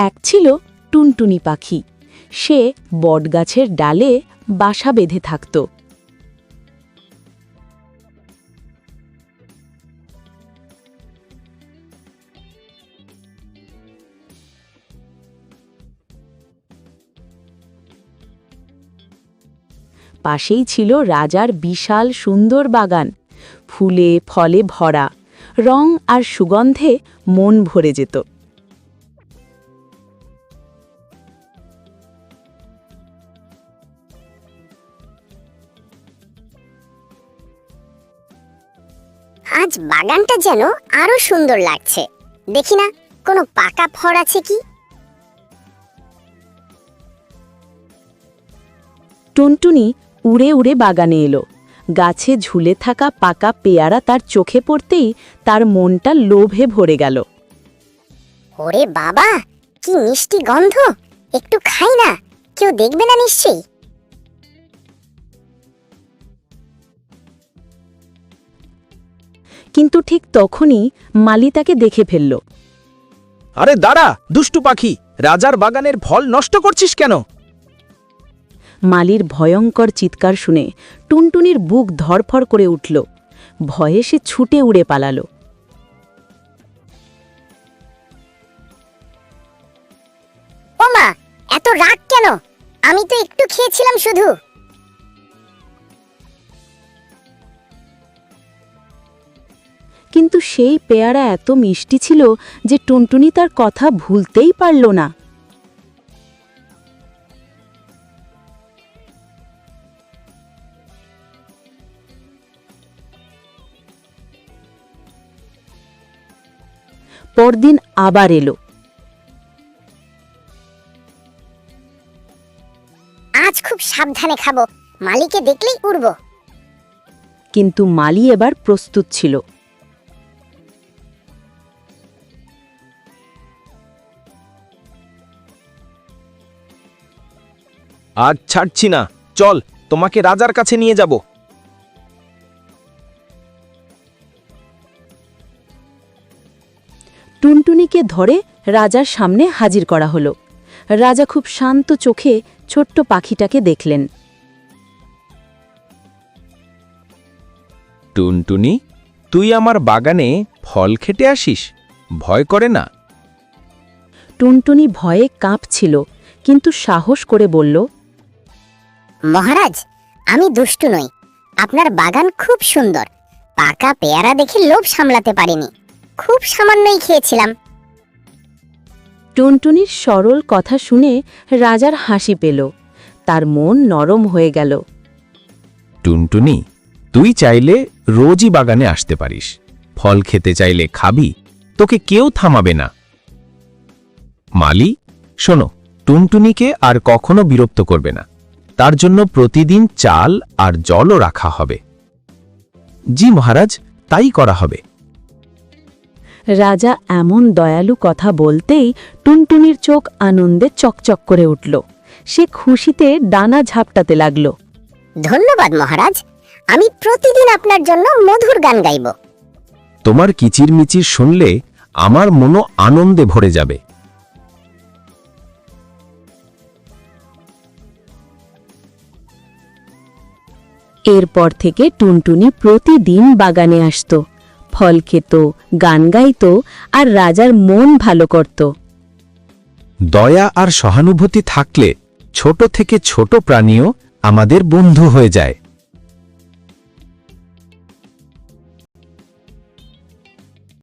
এক ছিল টুনটুনি পাখি। সে বটগাছের ডালে বাসা বেঁধে থাকত। পাশেই ছিল রাজার বিশাল সুন্দর বাগান, ফুলে ফলে ভরা, রং আর সুগন্ধে মন ভরে যেত। আজ বাগানটা যেন আরো সুন্দর লাগছে। দেখি না কোনো পাকা ফল আছে কি। টুনটুনি উড়ে উড়ে বাগানে এলো। গাছে ঝুলে থাকা পাকা পেয়ারা তার চোখে পড়তেই তার মনটা লোভে ভরে গেল। ওরে বাবা, কি মিষ্টি গন্ধ! একটু খাই না, কেউ দেখবে না নিশ্চয়ই। কিন্তু ঠিক তখনই মালি তাকে দেখে ফেলল। আরে দাঁড়া দুষ্টু পাখি, রাজার বাগানের ফল নষ্ট করছিস কেন? মালির ভয়ঙ্কর চিৎকার শুনে টুনটুনির বুক ধড়ফড় করে উঠল। ভয়ে সে ছুটে উড়ে পালালো। ও মা, এত রাগ কেন? আমি তো একটু খেয়েছিলাম শুধু। কিন্তু সেই পেয়ারা এত মিষ্টি ছিল যে টুনটুনি তার কথা ভুলতেই পারল না। পরদিন আবার এলো। আজ খুব সাবধানে খাবো, মালিকে দেখলেই উড়ব। কিন্তু মালি এবার প্রস্তুত ছিল। আজ ছাড়ছি না, চল তোমাকে রাজার কাছে নিয়ে যাব। টুনটুনিকে ধরে রাজার সামনে হাজির করা হলো। রাজা খুব শান্ত চোখে ছোট্ট পাখিটাকে দেখলেন। টুনটুনি, তুই আমার বাগানে ফল খেতে আসিস, ভয় করে না? টুনটুনি ভয়ে কাঁপছিল, কিন্তু সাহস করে বলল, মহারাজ, আমি দুষ্টু নই। আপনার বাগান খুব সুন্দর। পাকা পেয়ারা দেখে লোভ সামলাতে পারিনি, খুব সামান্যই খেয়েছিলাম। টুনটুনির সরল কথা শুনে রাজার হাসি পেল। তার মন নরম হয়ে গেল। টুনটুনি, তুই চাইলে রোজই বাগানে আসতে পারিস, ফল খেতে চাইলে খাবি, তোকে কেউ থামাবে না। মালি, শোনো, টুনটুনিকে আর কখনো বিরক্ত করবে না। তার জন্য প্রতিদিন চাল আর জলও রাখা হবে। জি মহারাজ, তাই করা হবে। রাজা এমন দয়ালু কথা বলতেই টুনটুনির চোখ আনন্দে চকচক করে উঠল। সে খুশিতে ডানা ঝাপটাতে লাগল। ধন্যবাদ মহারাজ, আমি প্রতিদিন আপনার জন্য মধুর গান গাইব। তোমার কিচিরমিচির শুনলে আমার মনও আনন্দে ভরে যাবে। এরপর থেকে টুনটুনি প্রতিদিন বাগানে আসত, ফল খেত, গান গাইত আর রাজার মন ভালো করত। দয়া আর সহানুভূতি থাকলে ছোট থেকে ছোট প্রাণীও আমাদের বন্ধু হয়ে যায়।